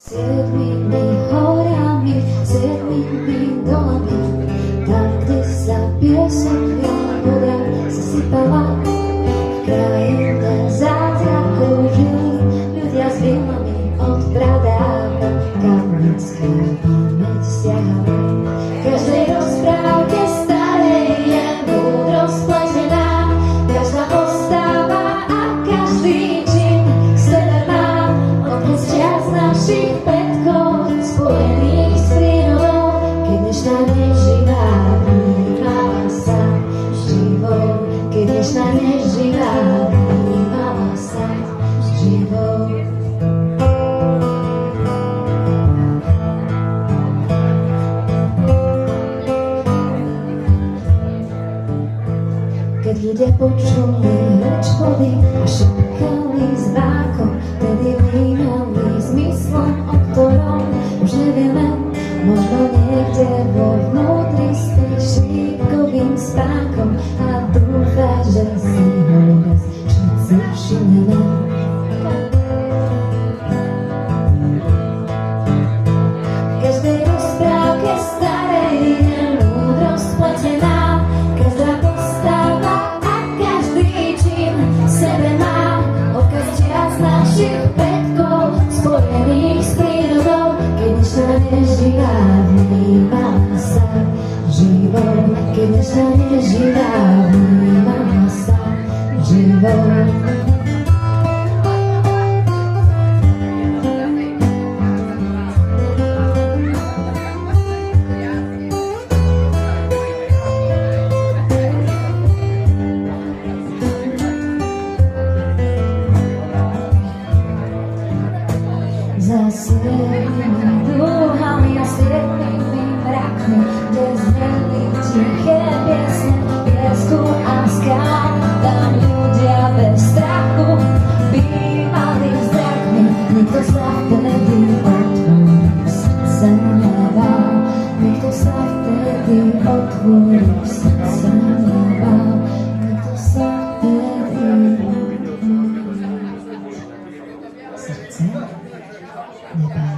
Siedmými horami, siedmými dolami, tam, kde sa pieseň biela voda zasypala. V krajine zázrakov žili ľudia s vilami od pradávna, kam ľudská pamäť siahala. V každej rozprávke starej je múdrosť pletená, každá postava a každý čin k sebe má odkaz čias našich predkov spojených s prírodou. Keď dnešná neživá vnímala sa živou, keď dnešná neživá vnímala sa živou. Keď ľudia počuli reč vody a šepkali s vákom, tedy vnímali zmyslom, o ktorom už nevieme. Možno niekde vo vnútri spíš šípkovým spánkom a dúfať, že si ho raz všetci všimneme. V každej rozprávke starej je múdrosť pletená, každá postava a každý čin v sebe má odkaz čias našich predkov spojených s prírodou. Keď dnešná neživá vnímala sa živou, keď dnešná neživá vnímala sa živou. Za siedmými dúhami a siedmými mrakmi, kde zneli tiché piesne piesku a skál, tam ľudia bez strachu bývali zrakmi. Nikto sa vtedy otvoril srdce nebal, nikto sa vtedy otvoril srdce nebal, nikto sa vtedy otvoril srdce nebal.